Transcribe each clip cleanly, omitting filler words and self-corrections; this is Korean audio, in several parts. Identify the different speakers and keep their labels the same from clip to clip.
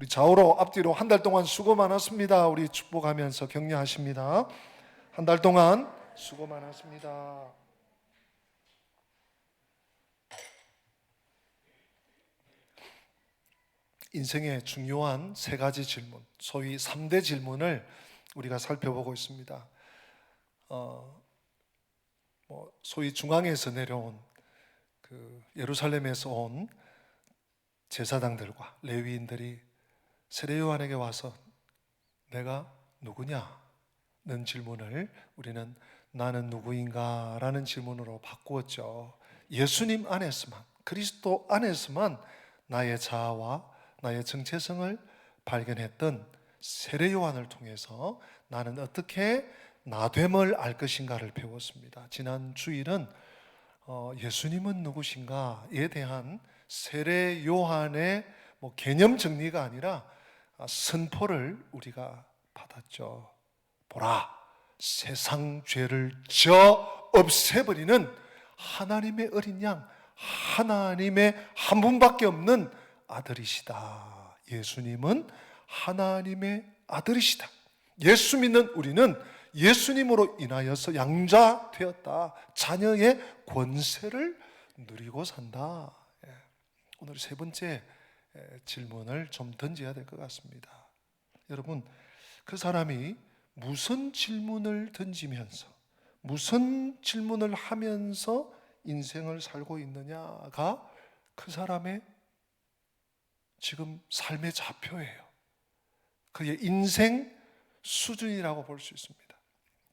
Speaker 1: 우리 좌우로 앞뒤로 한 달 동안 수고 많았습니다. 우리 축복하면서 격려하십니다. 한 달 동안 수고 많았습니다. 인생의 중요한 세 가지 질문, 소위 3대 질문을 우리가 살펴보고 있습니다. 소위 중앙에서 내려온 예루살렘에서 온 제사장들과 레위인들이 세례 요한에게 와서 내가 누구냐는 질문을 우리는 나는 누구인가 라는 질문으로 바꾸었죠. 예수님 안에서만, 그리스도 안에서만 나의 자아와 나의 정체성을 발견했던 세례 요한을 통해서 나는 어떻게 나됨을 알 것인가를 배웠습니다. 지난 주일은 예수님은 누구신가에 대한 세례 요한의 개념 정리가 아니라 선포를 우리가 받았죠. 보라, 세상 죄를 저 없애버리는 하나님의 어린 양, 하나님의 한 분밖에 없는 아들이시다. 예수님은 하나님의 아들이시다. 예수 믿는 우리는 예수님으로 인하여서 양자되었다. 자녀의 권세를 누리고 산다. 오늘 세 번째 질문을 좀 던져야 될 것 같습니다. 여러분, 그 사람이 무슨 질문을 던지면서, 무슨 질문을 하면서 인생을 살고 있느냐가 그 사람의 지금 삶의 좌표예요. 그의 인생 수준이라고 볼 수 있습니다.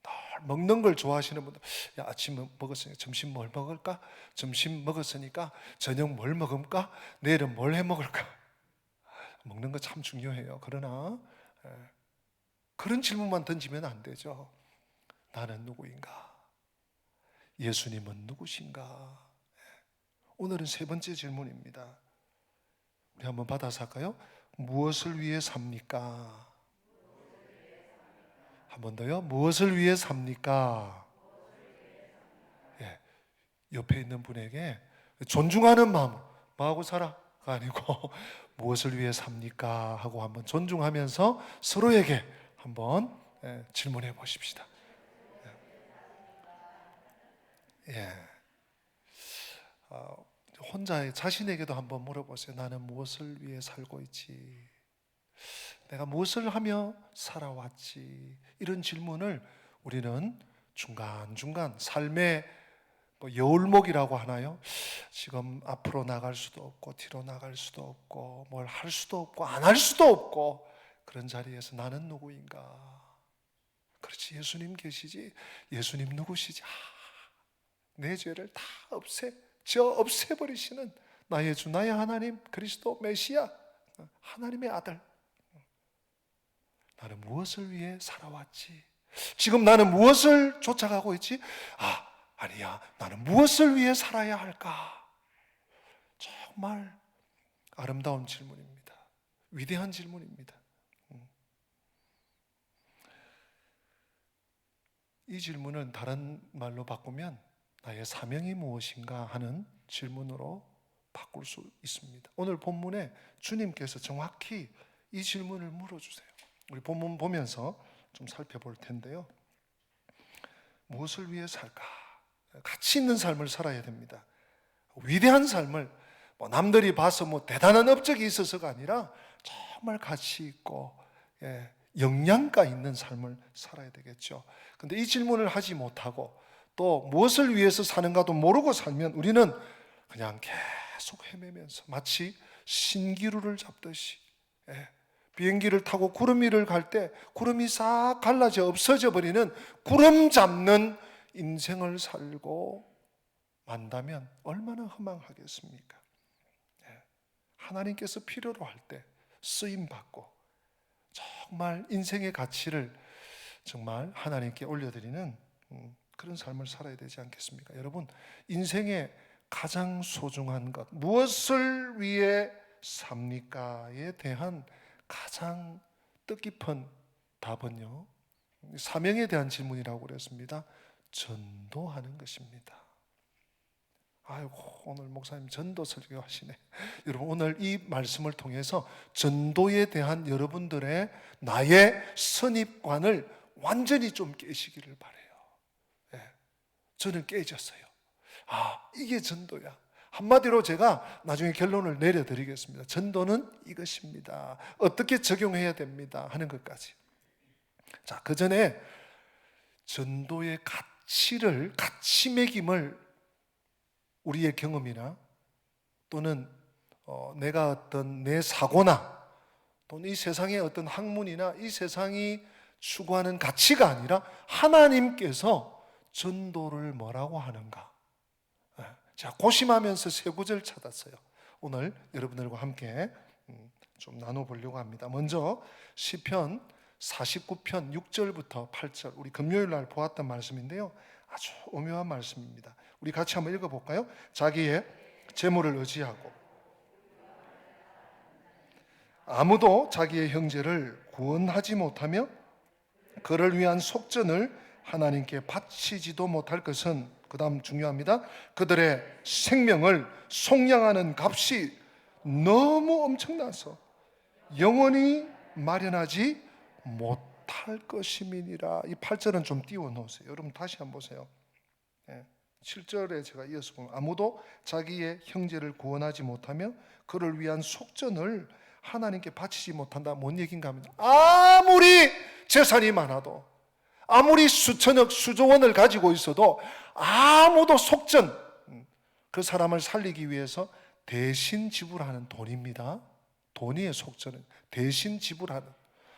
Speaker 1: 늘 먹는 걸 좋아하시는 분들, 야, 아침 먹었으니까 점심 뭘 먹을까? 점심 먹었으니까 저녁 뭘 먹을까? 내일은 뭘 해 먹을까? 먹는 거 참 중요해요. 그러나 그런 질문만 던지면 안 되죠. 나는 누구인가? 예수님은 누구신가? 오늘은 세 번째 질문입니다. 우리 한번 받아서 할까요? 무엇을 위해 삽니까? 한 번 더요. 무엇을 위해 삽니까? 예, 옆에 있는 분에게 존중하는 마음하고 살아가 아니고 무엇을 위해 삽니까? 하고 한번 존중하면서 서로에게 한번 질문해 보십시다. 예. 혼자 자신에게도 한번 물어보세요. 나는 무엇을 위해 살고 있지? 내가 무엇을 하며 살아왔지? 이런 질문을 우리는 중간중간 삶의 여울목이라고 하나요? 지금 앞으로 나갈 수도 없고 뒤로 나갈 수도 없고 뭘 할 수도 없고 안 할 수도 없고 그런 자리에서 나는 누구인가? 그렇지, 예수님 계시지? 예수님 누구시지? 내 죄를 다 없애버리시는 나의 주, 나의 하나님, 그리스도 메시아, 하나님의 아들. 나는 무엇을 위해 살아왔지? 지금 나는 무엇을 쫓아가고 있지? 아니야, 나는 무엇을 위해 살아야 할까? 정말 아름다운 질문입니다. 위대한 질문입니다. 이 질문은 다른 말로 바꾸면 나의 사명이 무엇인가 하는 질문으로 바꿀 수 있습니다. 오늘 본문에 주님께서 정확히 이 질문을 물어주세요. 우리 본문 보면서 좀 살펴볼 텐데요. 무엇을 위해 살까? 가치 있는 삶을 살아야 됩니다. 위대한 삶을 남들이 봐서 대단한 업적이 있어서가 아니라 정말 가치 있고 영양가 있는 삶을 살아야 되겠죠. 그런데 이 질문을 하지 못하고 또 무엇을 위해서 사는가도 모르고 살면 우리는 그냥 계속 헤매면서 마치 신기루를 잡듯이 비행기를 타고 구름 위를 갈 때 구름이 싹 갈라져 없어져 버리는 구름 잡는 인생을 살고 만다면 얼마나 허망하겠습니까? 하나님께서 필요로 할 때 쓰임받고 정말 인생의 가치를 정말 하나님께 올려드리는 그런 삶을 살아야 되지 않겠습니까? 여러분, 인생의 가장 소중한 것, 무엇을 위해 삽니까에 대한 가장 뜻깊은 답은요, 사명에 대한 질문이라고 그랬습니다. 전도하는 것입니다. 아이고, 오늘 목사님 전도 설교하시네. 여러분, 오늘 이 말씀을 통해서 전도에 대한 여러분들의 나의 선입관을 완전히 좀 깨시기를 바라요. 예, 저는 깨졌어요. 아, 이게 전도야. 한마디로 제가 나중에 결론을 내려드리겠습니다. 전도는 이것입니다. 어떻게 적용해야 됩니다 하는 것까지. 자, 그 전에 전도의 가치 매김을 우리의 경험이나 또는 내가 어떤 내 사고나 또는 이 세상의 어떤 학문이나 이 세상이 추구하는 가치가 아니라 하나님께서 전도를 뭐라고 하는가. 자, 고심하면서 세 구절 찾았어요. 오늘 여러분들과 함께 좀 나눠보려고 합니다. 먼저 시편 49편 6절부터 8절, 우리 금요일 날 보았던 말씀인데요, 아주 오묘한 말씀입니다. 우리 같이 한번 읽어볼까요? 자기의 재물을 의지하고 아무도 자기의 형제를 구원하지 못하며 그를 위한 속전을 하나님께 바치지도 못할 것은, 그 다음 중요합니다, 그들의 생명을 속량하는 값이 너무 엄청나서 영원히 마련하지 못할 것임이니라. 이 8절은 좀 띄워 놓으세요. 여러분 다시 한번 보세요. 7절에 제가 이어서 보면 아무도 자기의 형제를 구원하지 못하며 그를 위한 속전을 하나님께 바치지 못한다. 뭔 얘기인가 하면, 아무리 재산이 많아도, 아무리 수천억 수조원을 가지고 있어도 아무도 속전, 그 사람을 살리기 위해서 대신 지불하는 돈입니다. 돈이에요. 속전은 대신 지불하는,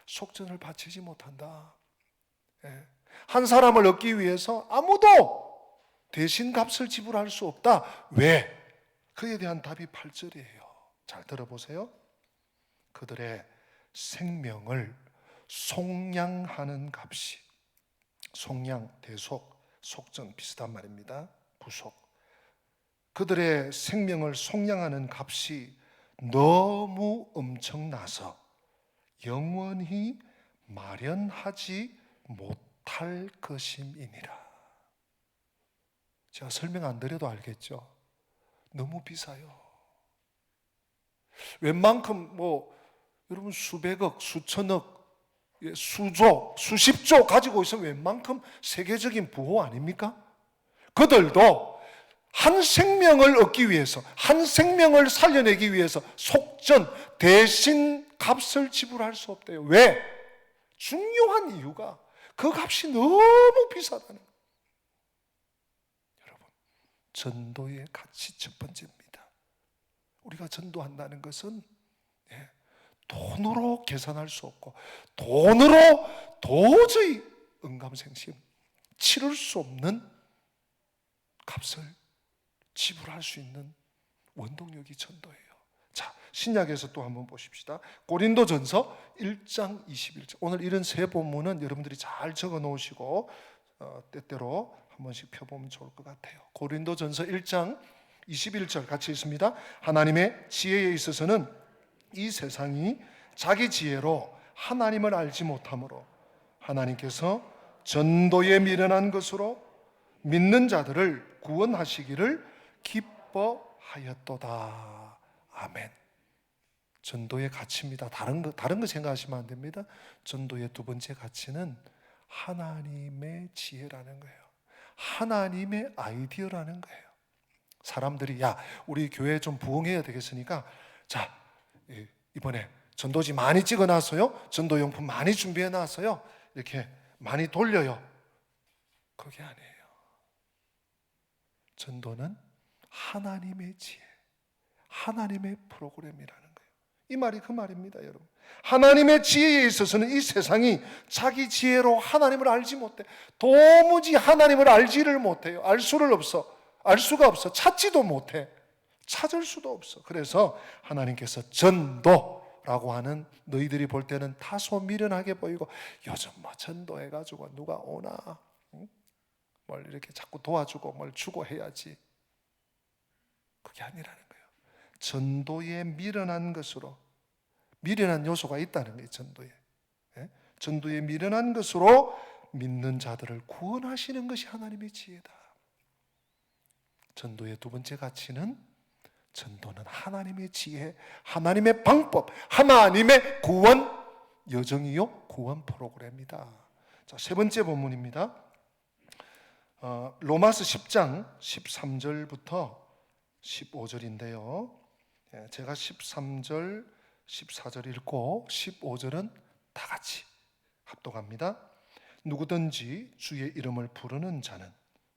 Speaker 1: 속전을 바치지 못한다. 한 사람을 얻기 위해서 아무도 대신 값을 지불할 수 없다. 왜? 그에 대한 답이 8절이에요. 잘 들어보세요. 그들의 생명을 속량하는 값이, 속량, 대속, 속전 비슷한 말입니다. 구속. 그들의 생명을 속량하는 값이 너무 엄청나서 영원히 마련하지 못할 것임이니라. 제가 설명 안 드려도 알겠죠? 너무 비싸요. 웬만큼 여러분 수백억, 수천억, 수조, 수십조 가지고 있으면 웬만큼 세계적인 부호 아닙니까? 그들도 한 생명을 얻기 위해서, 한 생명을 살려내기 위해서 속전, 대신 값을 지불할 수 없대요. 왜? 중요한 이유가 그 값이 너무 비싸다는 거예요. 여러분, 전도의 가치 첫 번째입니다. 우리가 전도한다는 것은 돈으로 계산할 수 없고, 돈으로 도저히 응감생심 치를 수 없는 값을 지불할 수 있는 원동력이 전도예요. 자, 신약에서 또 한번 보십시다. 고린도전서 1장 21절. 오늘 이런 세 본문은 여러분들이 잘 적어 놓으시고 때때로 한 번씩 펴보면 좋을 것 같아요. 고린도전서 1장 21절 같이 읽습니다. 하나님의 지혜에 있어서는 이 세상이 자기 지혜로 하나님을 알지 못하므로 하나님께서 전도에 미련한 것으로 믿는 자들을 구원하시기를 기뻐하였도다. 아멘. 전도의 가치입니다. 다른 거 생각하시면 안 됩니다. 전도의 두 번째 가치는 하나님의 지혜라는 거예요. 하나님의 아이디어라는 거예요. 사람들이, 야, 우리 교회 좀 부흥해야 되겠으니까, 자, 이번에 전도지 많이 찍어놨어요. 전도용품 많이 준비해놨어요. 이렇게 많이 돌려요. 그게 아니에요. 전도는 하나님의 지혜, 하나님의 프로그램이라는 거예요. 이 말이 그 말입니다, 여러분. 하나님의 지혜에 있어서는 이 세상이 자기 지혜로 하나님을 알지 못해. 도무지 하나님을 알지를 못해요. 알 수가 없어. 찾지도 못해. 찾을 수도 없어. 그래서 하나님께서 전도라고 하는, 너희들이 볼 때는 다소 미련하게 보이고 요즘 전도해가지고 누가 오나, 뭘 이렇게 자꾸 도와주고 뭘 주고 해야지, 그게 아니라는 거예요. 전도에 미련한 것으로, 미련한 요소가 있다는 거예요. 전도에 미련한 것으로 믿는 자들을 구원하시는 것이 하나님의 지혜다. 전도의 두 번째 가치는 전도는 하나님의 지혜, 하나님의 방법, 하나님의 구원 여정이요 구원 프로그램이다. 자, 세 번째 본문입니다. 로마서 10장 13절부터 15절인데요. 제가 13절, 14절 읽고 15절은 다 같이 합독합니다. 누구든지 주의 이름을 부르는 자는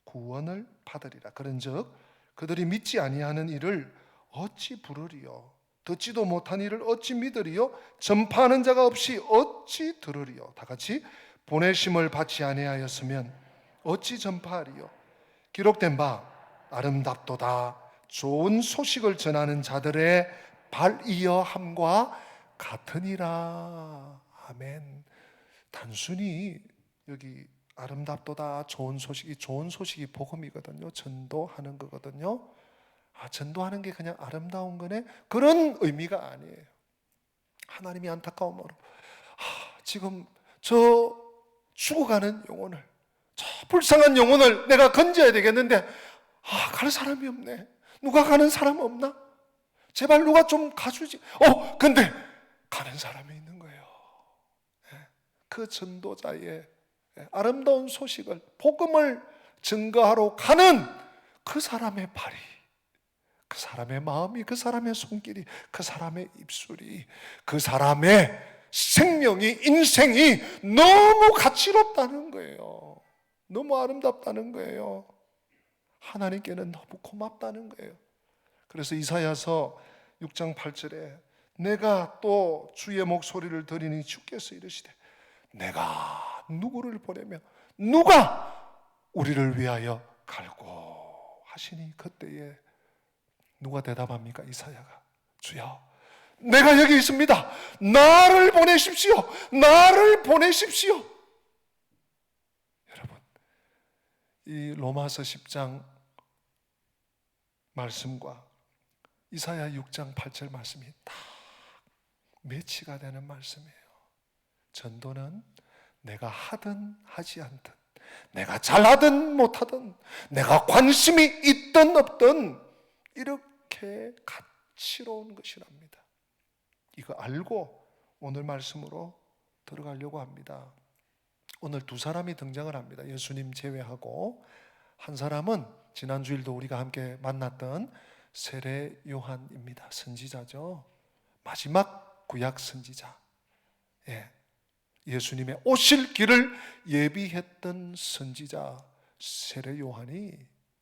Speaker 1: 구원을 받으리라. 그런즉 그들이 믿지 아니하는 이를 어찌 부르리요? 듣지도 못한 이를 어찌 믿으리요? 전파하는 자가 없이 어찌 들으리요? 다 같이 보내심을 받지 아니하였으면 어찌 전파하리요? 기록된 바 아름답도다 좋은 소식을 전하는 자들의 발이어함과 같으니라. 아멘. 단순히 여기 아름답도다 좋은 소식이 복음이거든요. 전도하는 거거든요. 전도하는 게 그냥 아름다운 거네? 그런 의미가 아니에요. 하나님이 안타까움으로 지금 저 죽어가는 영혼을, 저 불쌍한 영혼을 내가 건져야 되겠는데 갈 사람이 없네. 누가 가는 사람 없나? 제발 누가 좀 가주지. 근데 가는 사람이 있는 거예요. 그 전도자의 아름다운 소식을, 복음을 증거하러 가는 그 사람의 발이, 그 사람의 마음이, 그 사람의 손길이, 그 사람의 입술이, 그 사람의 생명이, 인생이 너무 가치롭다는 거예요. 너무 아름답다는 거예요. 하나님께는 너무 고맙다는 거예요. 그래서 이사야서 6장 8절에 내가 또 주의 목소리를 들으니 주께서 이르시되 내가 누구를 보내며 누가 우리를 위하여 갈고 하시니, 그때에 누가 대답합니까? 이사야가 주여 내가 여기 있습니다. 나를 보내십시오. 나를 보내십시오. 여러분, 이 로마서 10장 말씀과 이사야 6장 8절 말씀이 딱 매치가 되는 말씀이에요. 전도는 내가 하든 하지 않든, 내가 잘하든 못하든, 내가 관심이 있든 없든 이렇게 가치로운 것이랍니다. 이거 알고 오늘 말씀으로 들어가려고 합니다. 오늘 두 사람이 등장을 합니다. 예수님 제외하고. 한 사람은 지난주일도 우리가 함께 만났던 세례 요한입니다. 선지자죠. 마지막 구약 선지자. 예수님의 오실 길을 예비했던 선지자 세례 요한이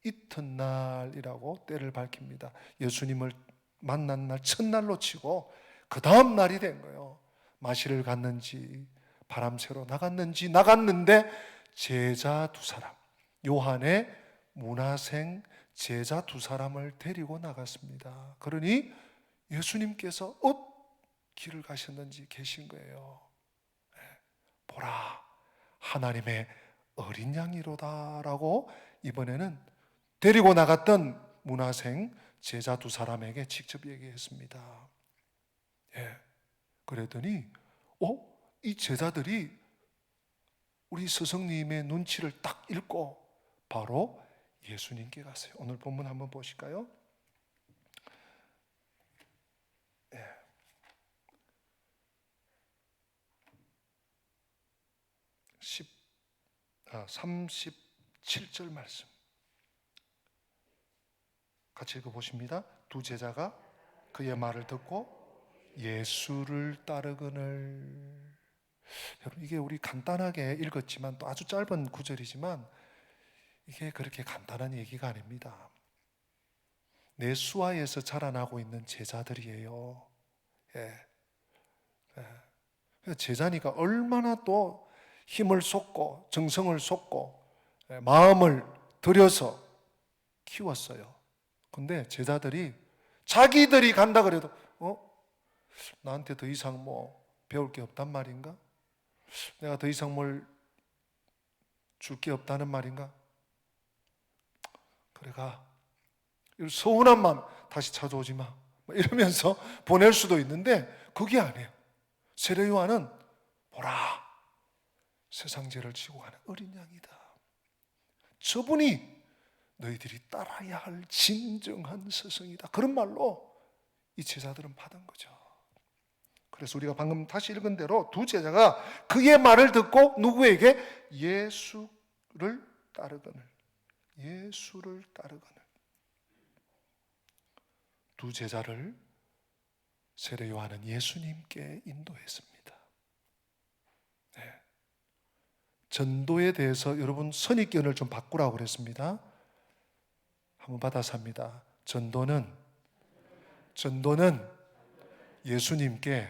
Speaker 1: 이튿날이라고 때를 밝힙니다. 예수님을 만난 날 첫날로 치고 그 다음 날이 된 거예요. 마실을 갔는지 바람 쐬러 나갔는데 제자 두 사람, 요한의 문화생 제자 두 사람을 데리고 나갔습니다. 그러니 예수님께서 길을 가셨는지 계신 거예요. 보라 하나님의 어린 양이로다라고 이번에는 데리고 나갔던 문화생 제자 두 사람에게 직접 얘기했습니다. 그랬더니 이 제자들이 우리 스승님의 눈치를 딱 읽고 바로 예수님께 갔어요. 오늘 본문 한번 보실까요? 37절 말씀 같이 읽어보십니다. 두 제자가 그의 말을 듣고 예수를 따르거늘. 여러분, 이게 우리 간단하게 읽었지만 또 아주 짧은 구절이지만 이게 그렇게 간단한 얘기가 아닙니다. 내 수하에서 자라나고 있는 제자들이에요. 제자니까 얼마나 또 힘을 쏟고 정성을 쏟고 마음을 들여서 키웠어요. 근데 제자들이 자기들이 간다 그래도 나한테 더 이상 배울 게 없단 말인가? 내가 더 이상 뭘 줄 게 없다는 말인가? 그래 가. 서운한 마음 다시 찾아오지 마 이러면서 보낼 수도 있는데 그게 아니에요. 세례 요한은 보라 세상 죄를 지고 가는 어린 양이다. 저분이 너희들이 따라야 할 진정한 스승이다. 그런 말로 이 제자들은 받은 거죠. 그래서 우리가 방금 다시 읽은 대로 두 제자가 그의 말을 듣고 누구에게? 예수를 따르거늘. 예수를 따르거늘. 두 제자를 세례 요한은 예수님께 인도했습니다. 네. 전도에 대해서 여러분 선입견을 좀 바꾸라고 그랬습니다. 한번 받아서 합니다. 전도는 예수님께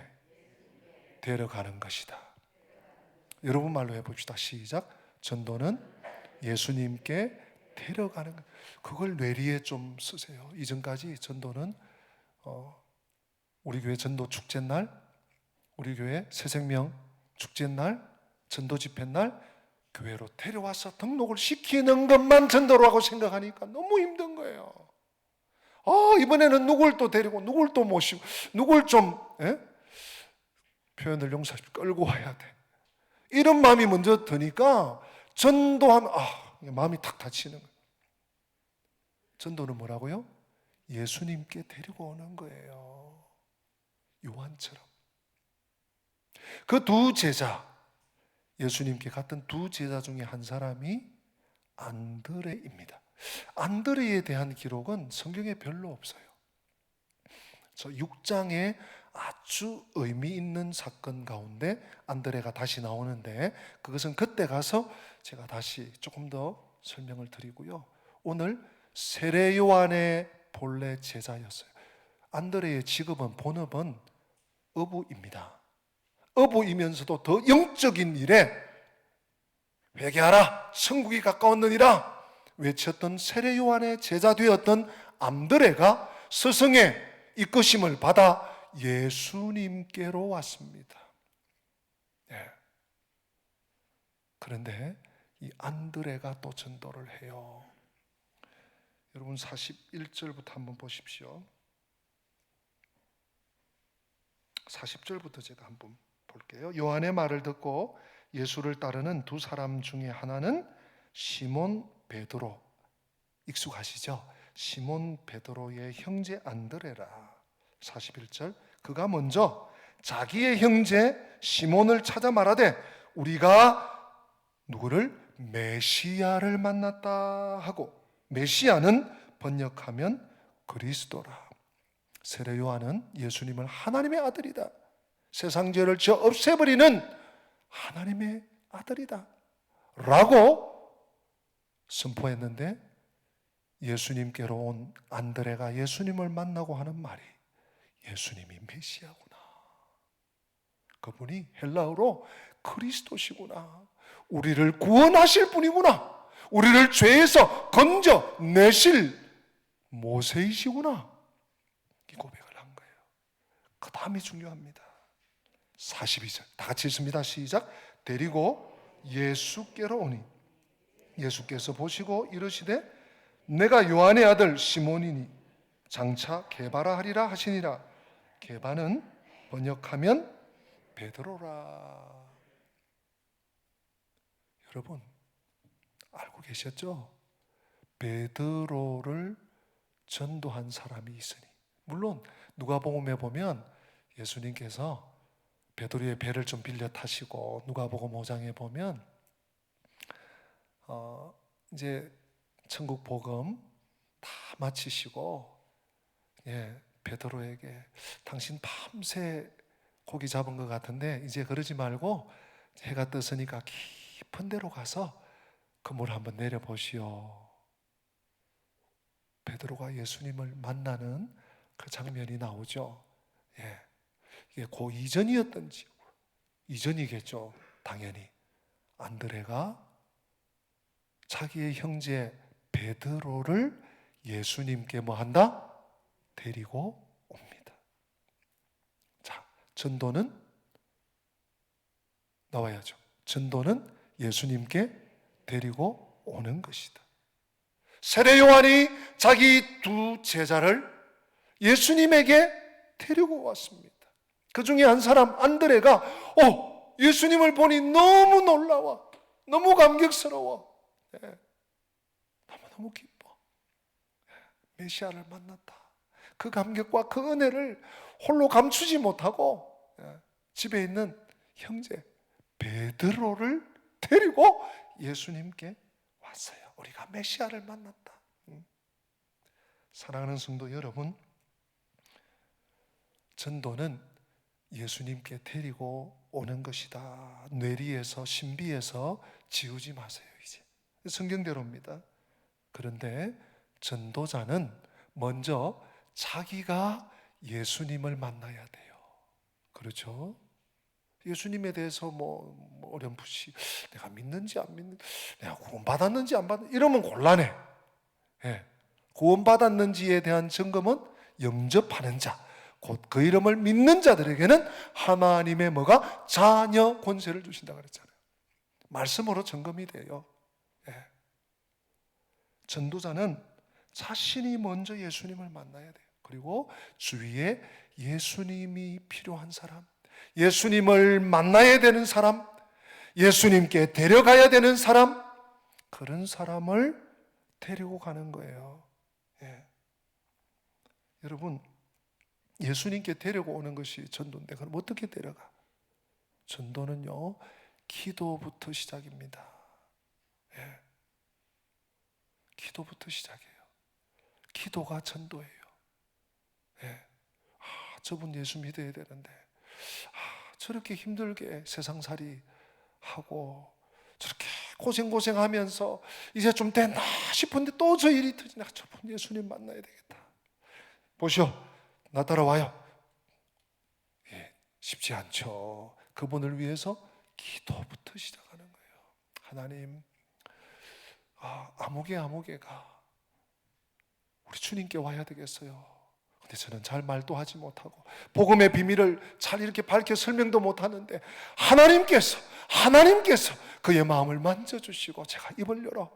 Speaker 1: 데려가는 것이다. 여러분 말로 해봅시다. 시작. 전도는 예수님께 데려가는 것. 그걸 뇌리에 좀 쓰세요. 이전까지 전도는 우리 교회 전도 축제날, 우리 교회 새생명 축제날, 전도 집회날 교회로 데려와서 등록을 시키는 것만 전도라고 생각하니까 너무 힘든 거예요. 이번에는 누굴 또 데리고 누굴 또 모시고 누굴 좀 표현을 용서하십시오. 끌고 와야 돼. 이런 마음이 먼저 드니까 전도하면 마음이 탁 다치는 거예요. 전도는 뭐라고요? 예수님께 데리고 오는 거예요. 요한처럼. 그 두 제자, 예수님께 갔던 두 제자 중에 한 사람이 안드레입니다. 안드레에 대한 기록은 성경에 별로 없어요. 저 6장에 아주 의미 있는 사건 가운데 안드레가 다시 나오는데 그것은 그때 가서 제가 다시 조금 더 설명을 드리고요. 오늘 세례 요한의 본래 제자였어요. 안드레의 직업은 본업은 어부입니다. 어부이면서도 더 영적인 일에 회개하라 천국이 가까웠느니라 외쳤던 세례 요한의 제자 되었던 안드레가 스승의 이끄심을 받아 예수님께로 왔습니다. 네. 그런데 이 안드레가 또 전도를 해요. 여러분 41절부터 한번 보십시오. 40절부터 제가 한번 볼게요. 요한의 말을 듣고 예수를 따르는 두 사람 중에 하나는 시몬 베드로, 익숙하시죠? 시몬 베드로의 형제 안드레라. 41절, 그가 먼저 자기의 형제 시몬을 찾아 말하되 우리가 누구를? 메시아를 만났다 하고, 메시아는 번역하면 그리스도라. 세례 요한은 예수님을 하나님의 아들이다, 세상 죄를 지어 없애버리는 하나님의 아들이다 라고 선포했는데 예수님께로 온 안드레가 예수님을 만나고 하는 말이 예수님이 메시아구나, 그분이 헬라어로 그리스도시구나, 우리를 구원하실 분이구나, 우리를 죄에서 건져내실 모세이시구나, 이 고백을 한 거예요. 그 다음이 중요합니다. 42절 다 같이 읽습니다. 시작. 데리고 예수께로 오니 예수께서 보시고 이르시되 내가 요한의 아들 시몬이니 장차 게바라 하리라 하시니라. 게바는 번역하면 베드로라. 여러분 알고 계셨죠? 베드로를 전도한 사람이 있으니, 물론 누가복음에 보면 예수님께서 베드로의 배를 좀 빌려 타시고, 누가복음 5장에 보면 이제 천국 복음 다 마치시고 베드로에게 당신 밤새 고기 잡은 것 같은데 이제 그러지 말고 해가 떴으니까 깊은 데로 가서 그물 한번 내려보시오. 베드로가 예수님을 만나는 그 장면이 나오죠. 이게 그 이전이었던지, 이전이겠죠. 당연히 안드레가 자기의 형제 베드로를 예수님께 뭐 한다? 데리고 옵니다. 자, 전도는 나와야죠. 전도는 예수님께 데리고 오는 것이다. 세례 요한이 자기 두 제자를 예수님에게 데리고 왔습니다. 그 중에 한 사람 안드레가 예수님을 보니 너무 놀라워, 너무 감격스러워, 너무너무 기뻐. 메시아를 만났다. 그 감격과 그 은혜를 홀로 감추지 못하고 집에 있는 형제 베드로를 데리고 예수님께 왔어요. 우리가 메시아를 만났다. 사랑하는 성도 여러분, 전도는 예수님께 데리고 오는 것이다. 뇌리에서 신비에서 지우지 마세요. 이제 성경대로입니다. 그런데 전도자는 먼저 자기가 예수님을 만나야 돼요. 그렇죠? 예수님에 대해서 어렴풋이 내가 믿는지 안 믿는지, 내가 구원받았는지 안 받았는지 이러면 곤란해. 구원받았는지에 대한 점검은 영접하는 자, 곧 그 이름을 믿는 자들에게는 하나님의 뭐가? 자녀 권세를 주신다고 그랬잖아요. 말씀으로 점검이 돼요. 전도자는 자신이 먼저 예수님을 만나야 돼요. 그리고 주위에 예수님이 필요한 사람, 예수님을 만나야 되는 사람, 예수님께 데려가야 되는 사람, 그런 사람을 데리고 가는 거예요. 여러분, 예수님께 데려오는 것이 전도인데 그럼 어떻게 데려가? 전도는요, 기도부터 시작입니다. 기도부터 시작해요. 기도가 전도예요. 저분 예수 믿어야 되는데 저렇게 힘들게 세상살이 하고 저렇게 고생하면서 이제 좀 됐나 싶은데 또 저 일이 터지나, 저분 예수님 만나야 되겠다. 보시오, 나 따라와요. 쉽지 않죠. 그분을 위해서 기도부터 시작하는 거예요. 하나님, 아무개가 우리 주님께 와야 되겠어요. 근데 저는 잘 말도 하지 못하고 복음의 비밀을 잘 이렇게 밝혀 설명도 못하는데 하나님께서 그의 마음을 만져주시고 제가 입을 열어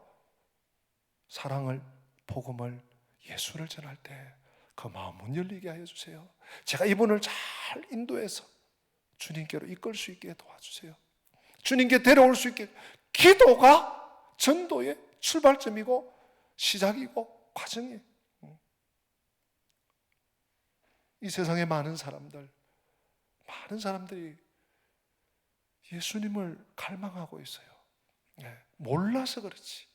Speaker 1: 사랑을, 복음을, 예수를 전할 때 그 마음 문 열리게 하여 주세요. 제가 이분을 잘 인도해서 주님께로 이끌 수 있게 도와주세요. 주님께 데려올 수 있게. 기도가 전도의 출발점이고 시작이고 과정이에요. 이 세상에 많은 사람들이 예수님을 갈망하고 있어요. 몰라서 그렇지.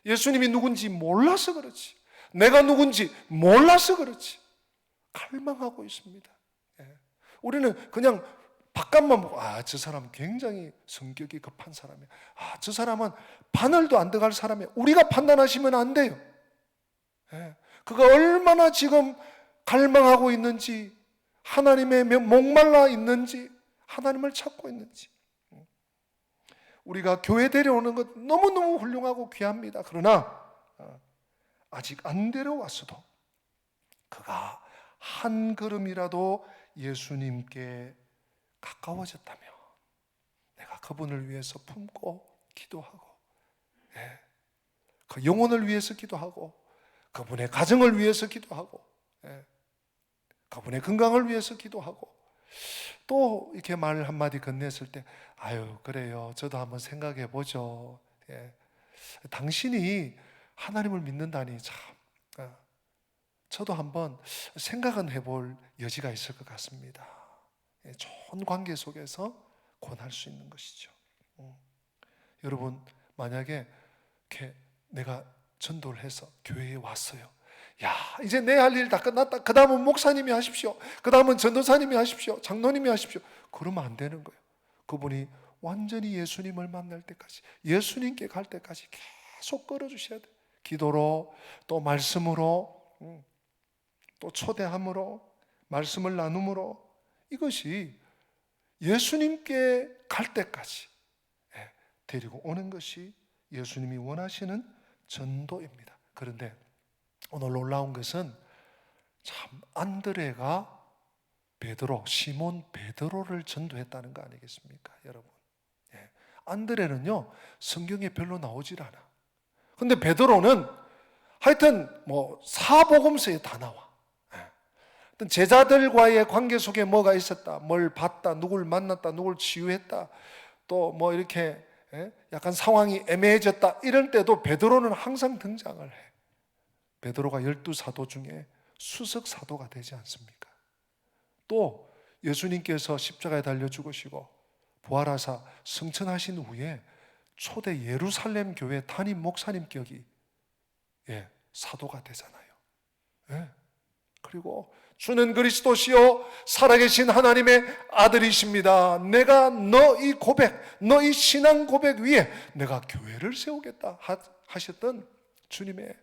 Speaker 1: 예수님이 누군지 몰라서 그렇지. 내가 누군지 몰라서 그렇지. 갈망하고 있습니다. 우리는 그냥 바깥만 보고 저 사람 굉장히 성격이 급한 사람이야. 저 사람은 바늘도 안 들어갈 사람이야. 우리가 판단하시면 안 돼요. 그가 얼마나 지금 갈망하고 있는지, 하나님의 목말라 있는지, 하나님을 찾고 있는지. 우리가 교회 데려오는 것 너무너무 훌륭하고 귀합니다. 그러나 아직 안 데려왔어도 그가 한 걸음이라도 예수님께 가까워졌다면 내가 그분을 위해서 품고 기도하고, 그 영혼을 위해서 기도하고, 그분의 가정을 위해서 기도하고, 그분의 건강을 위해서 기도하고, 또 이렇게 말 한마디 건넸을 때 그래요, 저도 한번 생각해 보죠. 당신이 하나님을 믿는다니 참 저도 한번 생각은 해볼 여지가 있을 것 같습니다. 좋은 관계 속에서 권할 수 있는 것이죠. 여러분, 만약에 이렇게 내가 전도를 해서 교회에 왔어요. 이제 내 할 일 다 끝났다. 그 다음은 목사님이 하십시오. 그 다음은 전도사님이 하십시오. 장로님이 하십시오. 그러면 안 되는 거예요. 그분이 완전히 예수님을 만날 때까지, 예수님께 갈 때까지 계속 끌어주셔야 돼요. 기도로, 또 말씀으로, 또 초대함으로, 말씀을 나눔으로, 이것이 예수님께 갈 때까지 데리고 오는 것이 예수님이 원하시는 전도입니다. 그런데 오늘 놀라운 것은 참 안드레가 시몬 베드로를 전도했다는 거 아니겠습니까, 여러분? 안드레는요, 성경에 별로 나오질 않아. 근데 베드로는 하여튼 사복음서에 다 나와. 제자들과의 관계 속에 뭐가 있었다, 뭘 봤다, 누굴 만났다, 누굴 치유했다, 또 이렇게 약간 상황이 애매해졌다, 이럴 때도 베드로는 항상 등장을 해. 베드로가 12사도 중에 수석 사도가 되지 않습니까? 또 예수님께서 십자가에 달려 죽으시고 부활하사 승천하신 후에 초대 예루살렘 교회 담임 목사님격이 사도가 되잖아요. 예. 그리고 주는 그리스도시요 살아계신 하나님의 아들이십니다. 내가 너희 고백, 너희 신앙 고백 위에 내가 교회를 세우겠다 하셨던 주님의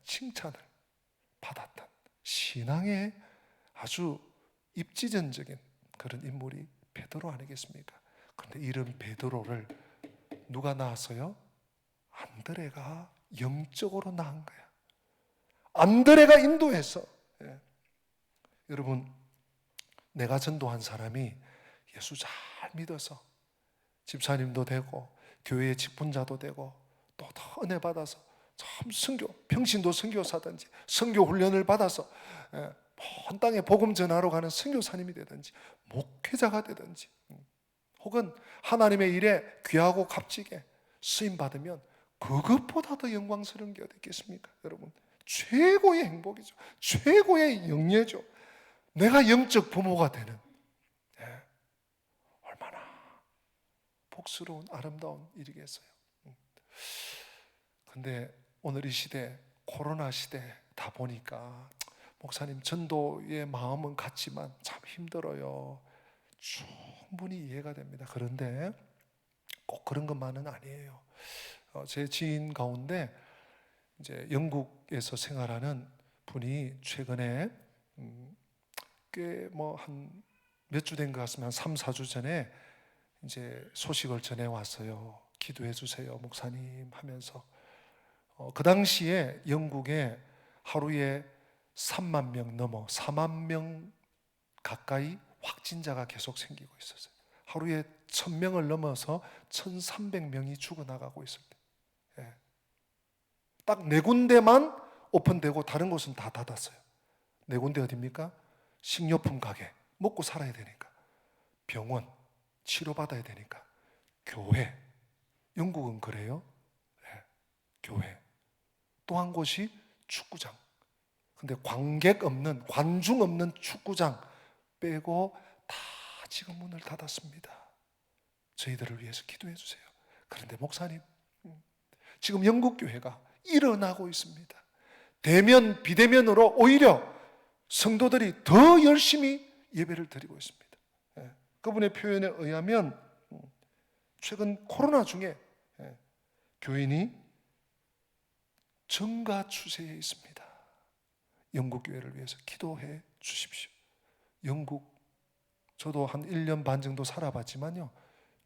Speaker 1: 칭찬을 받았던 신앙의 아주 입지전적인 그런 인물이 베드로 아니겠습니까? 그런데 이런 베드로를 누가 낳았어요? 안드레가 영적으로 낳은 거야. 안드레가 인도해서. 여러분, 내가 전도한 사람이 예수 잘 믿어서 집사님도 되고 교회의 직분자도 되고 또 더 은혜 받아서 참 선교, 평신도 선교사든지 선교 훈련을 받아서 온 땅에 복음 전하러 가는 선교사님이 되든지 목회자가 되든지 혹은 하나님의 일에 귀하고 값지게 쓰임 받으면 그것보다 더 영광스러운 게 어디 있겠습니까? 여러분, 최고의 행복이죠. 최고의 영예죠. 내가 영적 부모가 되는 얼마나 복스러운 아름다운 일이겠어요. 근데 오늘 이 시대, 코로나 시대다 보니까 목사님 전도의 마음은 같지만 참 힘들어요. 충분히 이해가 됩니다. 그런데 꼭 그런 것만은 아니에요. 제 지인 가운데 이제 영국에서 생활하는 분이 최근에 꽤 뭐 한 몇 주 된 것 같습니다. 한 3, 4주 전에 이제 소식을 전해 왔어요. 기도해 주세요, 목사님 하면서. 그 당시에 영국에 하루에 3만 명 넘어 4만 명 가까이 확진자가 계속 생기고 있었어요. 하루에 1000명을 넘어서 1300명이 죽어나가고 있습니다. 딱 네 군데만 오픈되고 다른 곳은 다 닫았어요. 네 군데 어디입니까? 식료품 가게, 먹고 살아야 되니까. 병원, 치료받아야 되니까. 교회, 영국은 그래요. 교회. 또 한 곳이 축구장. 근데 관객 없는, 관중 없는 축구장 빼고 다 지금 문을 닫았습니다. 저희들을 위해서 기도해 주세요. 그런데 목사님, 지금 영국 교회가 일어나고 있습니다. 대면, 비대면으로 오히려 성도들이 더 열심히 예배를 드리고 있습니다. 그분의 표현에 의하면 최근 코로나 중에 교인이 증가 추세에 있습니다. 영국 교회를 위해서 기도해 주십시오. 영국, 저도 한 1년 반 정도 살아봤지만요,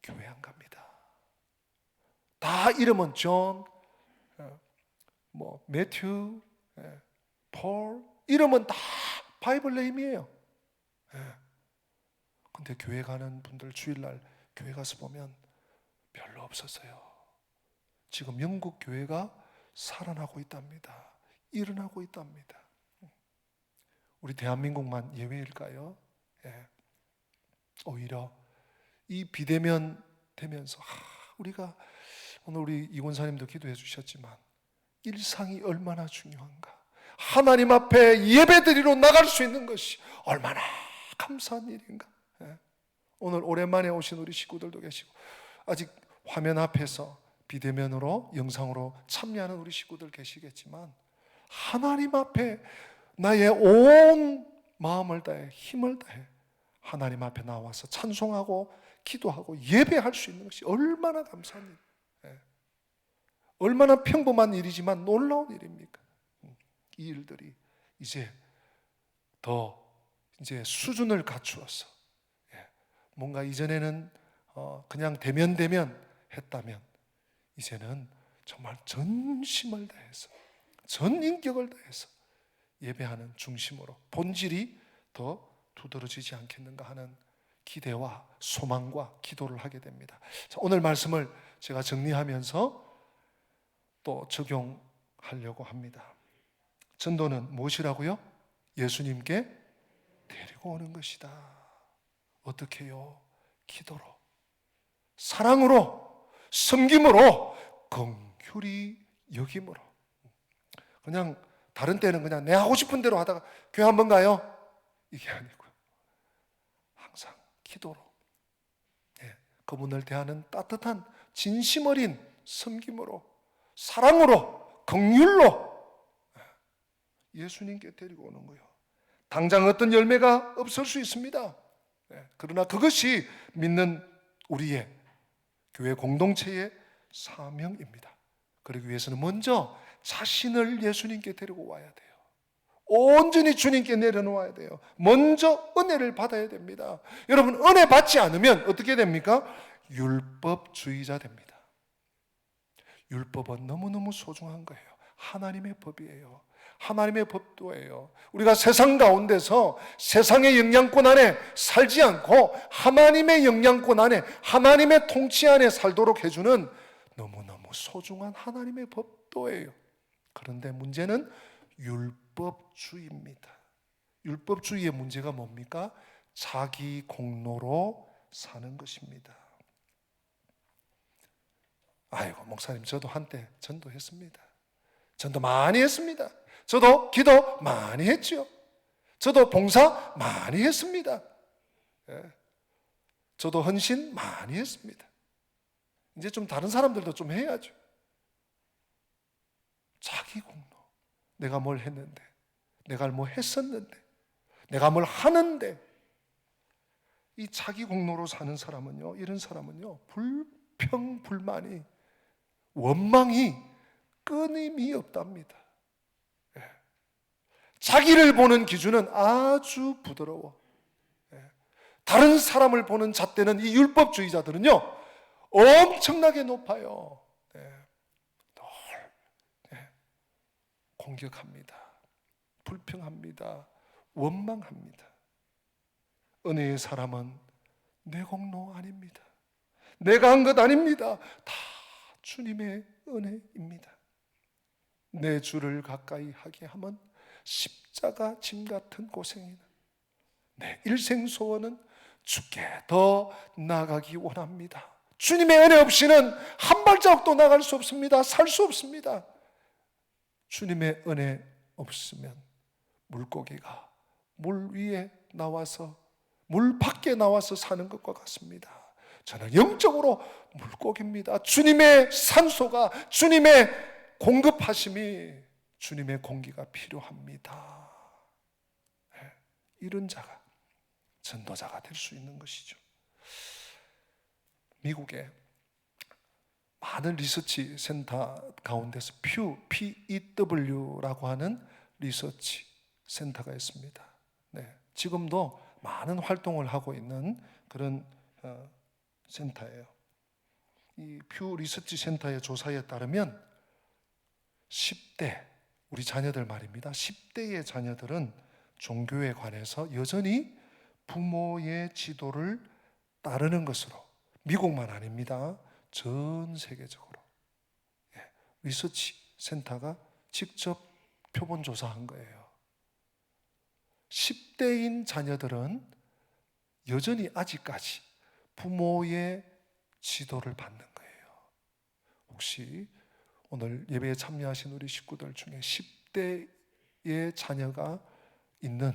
Speaker 1: 교회 안 갑니다. 다 이름은 존, 매튜, 폴, 이름은 다 바이블 네임이에요. 근데 교회 가는 분들 주일날 교회 가서 보면 별로 없었어요. 지금 영국 교회가 살아나고 있답니다. 일어나고 있답니다. 우리 대한민국만 예외일까요? 오히려 이 비대면 되면서 우리가 오늘 우리 이권사님도 기도해 주셨지만 일상이 얼마나 중요한가, 하나님 앞에 예배드리러 나갈 수 있는 것이 얼마나 감사한 일인가. 오늘 오랜만에 오신 우리 식구들도 계시고 아직 화면 앞에서 비대면으로 영상으로 참여하는 우리 식구들 계시겠지만 하나님 앞에 나의 온 마음을 다해 힘을 다해 하나님 앞에 나와서 찬송하고 기도하고 예배할 수 있는 것이 얼마나 감사한 일, 얼마나 평범한 일이지만 놀라운 일입니까? 이 일들이 이제 더 수준을 갖추어서 뭔가 이전에는 그냥 대면 했다면 이제는 정말 전심을 다해서 전 인격을 다해서 예배하는 중심으로 본질이 더 두드러지지 않겠는가 하는 기대와 소망과 기도를 하게 됩니다. 자, 오늘 말씀을 제가 정리하면서 또 적용하려고 합니다. 전도는 무엇이라고요? 예수님께 데리고 오는 것이다. 어떻게 해요? 기도로, 사랑으로, 섬김으로, 긍휼히 여김으로. 그냥 다른 때는 그냥 내 하고 싶은 대로 하다가 교회 한번 가요? 이게 아니고요. 항상 기도로 그분을 대하는 따뜻한 진심 어린 섬김으로, 사랑으로, 긍휼로 예수님께 데리고 오는 거예요. 당장 어떤 열매가 없을 수 있습니다. 그러나 그것이 믿는 우리의 교회 공동체의 사명입니다. 그러기 위해서는 먼저 자신을 예수님께 데리고 와야 돼요. 온전히 주님께 내려놓아야 돼요. 먼저 은혜를 받아야 됩니다. 여러분, 은혜 받지 않으면 어떻게 됩니까? 율법주의자 됩니다. 율법은 너무너무 소중한 거예요. 하나님의 법이에요. 하나님의 법도예요. 우리가 세상 가운데서 세상의 영향권 안에 살지 않고 하나님의 영향권 안에, 하나님의 통치 안에 살도록 해주는 너무너무 소중한 하나님의 법도예요. 그런데 문제는 율법주의입니다. 율법주의의 문제가 뭡니까? 자기 공로로 사는 것입니다. 아이고, 목사님, 저도 한때 전도했습니다. 전도 많이 했습니다. 저도 기도 많이 했죠. 저도 봉사 많이 했습니다. 저도 헌신 많이 했습니다. 이제 좀 다른 사람들도 좀 해야죠. 자기 공로. 내가 뭘 했는데, 내가 뭐 했었는데, 내가 뭘 하는데, 이 자기 공로로 사는 사람은요, 이런 사람은요, 불평불만이, 원망이 끊임이 없답니다. 자기를 보는 기준은 아주 부드러워. 다른 사람을 보는 잣대는 이 율법주의자들은요, 엄청나게 높아요. 공격합니다. 불평합니다. 원망합니다. 은혜의 사람은 내 공로 아닙니다. 내가 한 것 아닙니다. 다 주님의 은혜입니다. 내 주를 가까이 하게 하면 십자가 짐 같은 고생이나 내 일생 소원은 주께 더 나아가기 원합니다. 주님의 은혜 없이는 한 발자국도 나갈 수 없습니다. 살 수 없습니다. 주님의 은혜 없으면 물고기가 물 위에 나와서, 물 밖에 나와서 사는 것과 같습니다. 저는 영적으로 물고기입니다. 주님의 산소가, 주님의 공급하심이, 주님의 공기가 필요합니다. 이런 자가 전도자가 될 수 있는 것이죠. 미국에 많은 리서치 센터 가운데서 PEW라고 하는 리서치 센터가 있습니다. 지금도 많은 활동을 하고 있는 그런 센터예요. 이 퓨 리서치 센터의 조사에 따르면 10대, 우리 자녀들 말입니다. 10대의 자녀들은 종교에 관해서 여전히 부모의 지도를 따르는 것으로, 미국만 아닙니다. 전 세계적으로 리서치 센터가 직접 표본 조사한 거예요. 10대인 자녀들은 여전히 아직까지 부모의 지도를 받는 거예요. 혹시 오늘 예배에 참여하신 우리 식구들 중에 10대의 자녀가 있는,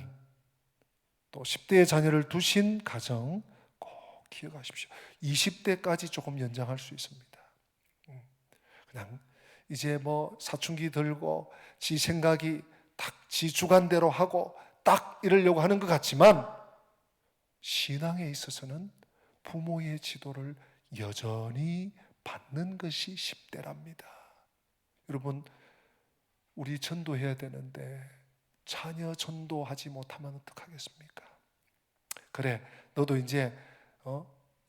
Speaker 1: 또 10대의 자녀를 두신 가정 꼭 기억하십시오. 20대까지 조금 연장할 수 있습니다. 그냥 이제 뭐 사춘기 들고 지 생각이 딱 지 주관대로 하고 딱 이러려고 하는 것 같지만, 신앙에 있어서는 부모의 지도를 여전히 받는 것이 10대랍니다. 여러분, 우리 전도해야 되는데 자녀 전도하지 못하면 어떡하겠습니까? 그래, 너도 이제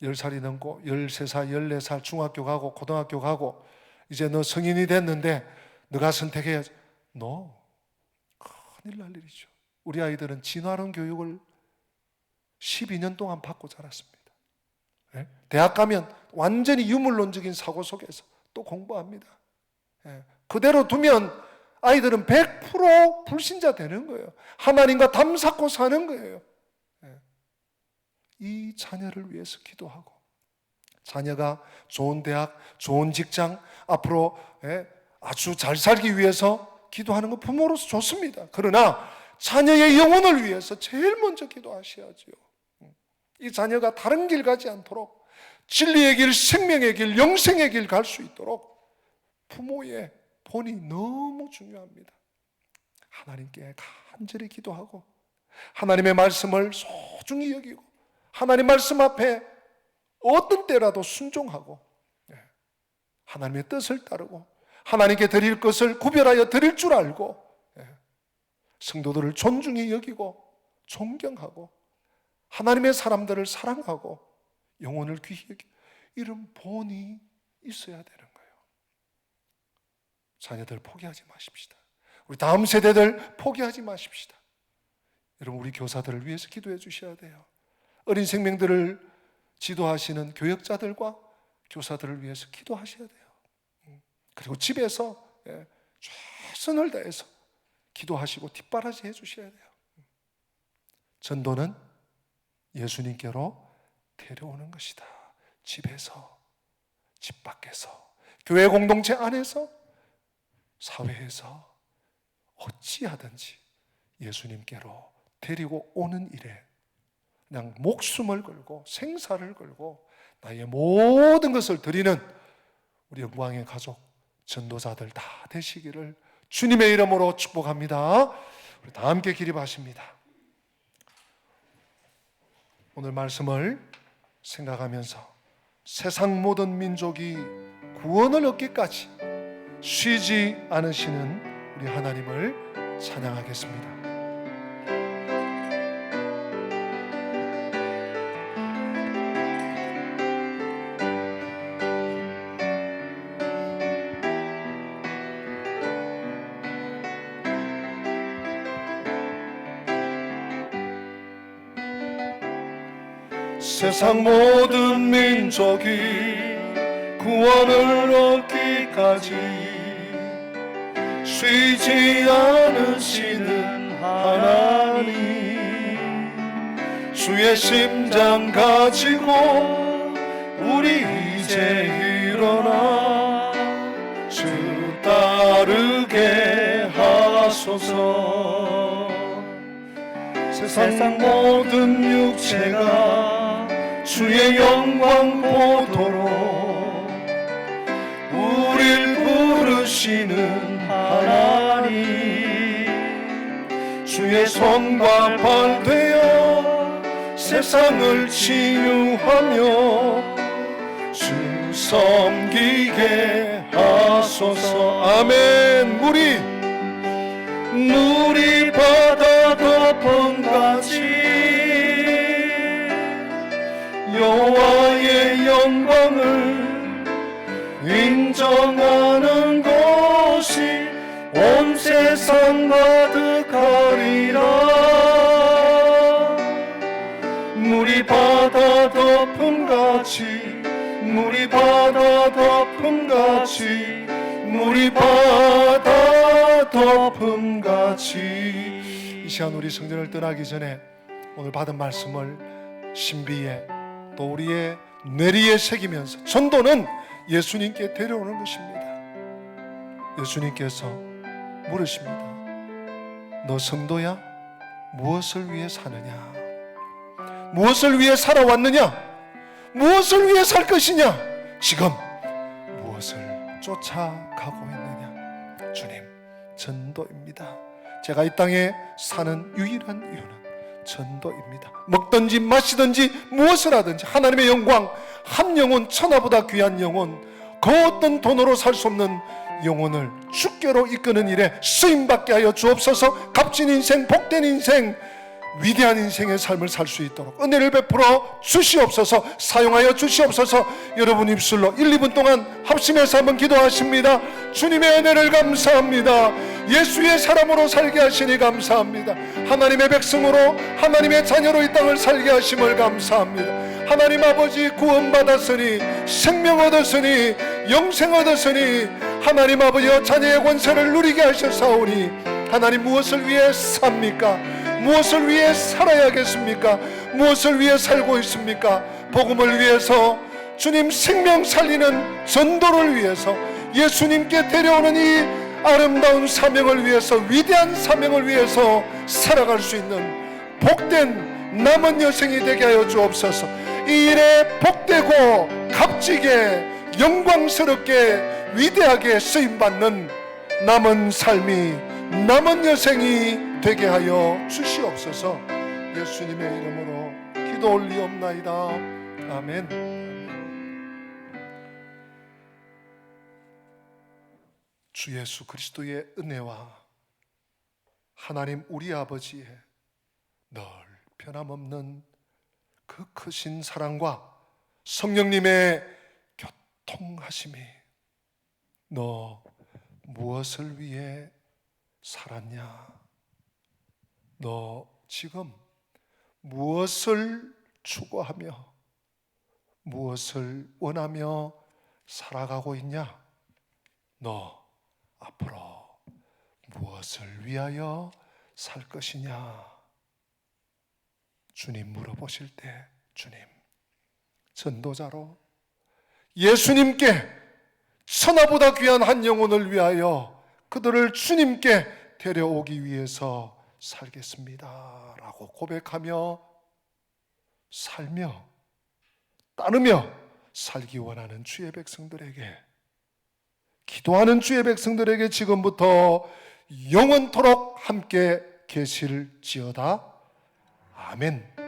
Speaker 1: 10살이 넘고 13살, 14살 중학교 가고 고등학교 가고 이제 너 성인이 됐는데 너가 선택해야지. 큰일 날 일이죠. 우리 아이들은 진화론 교육을 12년 동안 받고 자랐습니다. 대학 가면 완전히 유물론적인 사고 속에서 또 공부합니다. 그대로 두면 아이들은 100% 불신자 되는 거예요. 하나님과 담 쌓고 사는 거예요. 이 자녀를 위해서 기도하고, 자녀가 좋은 대학, 좋은 직장, 앞으로 아주 잘 살기 위해서 기도하는 건 부모로서 좋습니다. 그러나 자녀의 영혼을 위해서 제일 먼저 기도하셔야지요. 이 자녀가 다른 길 가지 않도록, 진리의 길, 생명의 길, 영생의 길 갈 수 있도록 부모의 본이 너무 중요합니다. 하나님께 간절히 기도하고 하나님의 말씀을 소중히 여기고 하나님 말씀 앞에 어떤 때라도 순종하고 하나님의 뜻을 따르고 하나님께 드릴 것을 구별하여 드릴 줄 알고 성도들을 존중히 여기고 존경하고 하나님의 사람들을 사랑하고 영혼을 귀히 여기고 이런 본이 있어야 되는 거예요. 자녀들 포기하지 마십시다. 우리 다음 세대들 포기하지 마십시다. 여러분, 우리 교사들을 위해서 기도해 주셔야 돼요. 어린 생명들을 지도하시는 교역자들과 교사들을 위해서 기도하셔야 돼요. 그리고 집에서 최선을 다해서 기도하시고 뒷바라지 해 주셔야 돼요. 전도는 예수님께로 데려오는 것이다. 집에서, 집 밖에서, 교회 공동체 안에서, 사회에서 어찌하든지 예수님께로 데리고 오는 일에 그냥 목숨을 걸고 생사를 걸고 나의 모든 것을 드리는 우리 영광의 가족 전도자들 다 되시기를 주님의 이름으로 축복합니다. 우리 다 함께 기립하십니다. 오늘 말씀을 생각하면서 세상 모든 민족이 구원을 얻기까지 쉬지 않으시는 우리 하나님을 찬양하겠습니다. 세상 모든 민족이 구원을 얻기까지 쉬지 않으시는 하나님, 주의 심장 가지고 우리 이제 일어나 주 따르게 하소서. 세상 모든 육체가 주의 영광 보도록 우릴 부르시는 하나님, 주의 손과 발 되어 세상을 치유하며 주 섬기게 하소서. 아멘. 물이 바다 덮음같이 여호와의 영광을 인정하는 곳이 온 세상 가득하리라. 물이 바다 덮음같이, 물이 바다 덮음같이, 물이 바다 덮음같이. 이 시간 우리 성전을 떠나기 전에 오늘 받은 말씀을 신비에 또 우리의 뇌리에 새기면서, 전도는 예수님께 데려오는 것입니다. 예수님께서 물으십니다. 너 성도야? 무엇을 위해 사느냐? 무엇을 위해 살아왔느냐? 무엇을 위해 살 것이냐? 지금 무엇을 쫓아가고 있느냐? 주님, 전도입니다. 제가 이 땅에 사는 유일한 이유는 전도입니다. 먹든지 마시든지 무엇을 하든지 하나님의 영광, 한 영혼, 천하보다 귀한 영혼, 그 어떤 돈으로 살 수 없는 영혼을 주께로 이끄는 일에 쓰임받게 하여 주옵소서. 값진 인생, 복된 인생, 위대한 인생의 삶을 살 수 있도록 은혜를 베풀어 주시옵소서. 사용하여 주시옵소서. 여러분 입술로 1, 2분 동안 합심해서 한번 기도하십니다. 주님의 은혜를 감사합니다. 예수의 사람으로 살게 하시니 감사합니다. 하나님의 백성으로, 하나님의 자녀로 이 땅을 살게 하심을 감사합니다. 하나님 아버지, 구원받았으니, 생명 얻었으니, 영생 얻었으니, 하나님 아버지여 자녀의 권세를 누리게 하셨사오니 하나님, 무엇을 위해 삽니까? 무엇을 위해 살아야겠습니까? 무엇을 위해 살고 있습니까? 복음을 위해서, 주님 생명 살리는 전도를 위해서, 예수님께 데려오는 이 아름다운 사명을 위해서, 위대한 사명을 위해서 살아갈 수 있는 복된 남은 여생이 되게 하여 주옵소서. 이 일에 복되고 값지게 영광스럽게 위대하게 쓰임받는 남은 삶이, 남은 여생이 되게 하여 주시옵소서. 예수님의 이름으로 기도 올리옵나이다. 아멘. 주 예수 그리스도의 은혜와 하나님 우리 아버지의 늘 변함없는 그 크신 사랑과 성령님의 교통하심이, 너 무엇을 위해 살았냐? 너 지금 무엇을 추구하며 무엇을 원하며 살아가고 있냐? 너 앞으로 무엇을 위하여 살 것이냐? 주님 물어보실 때, 주님, 전도자로 예수님께 천하보다 귀한 한 영혼을 위하여 그들을 주님께 데려오기 위해서 살겠습니다 라고 고백하며 살며 따르며 살기 원하는 주의 백성들에게, 기도하는 주의 백성들에게 지금부터 영원토록 함께 계실지어다. 아멘.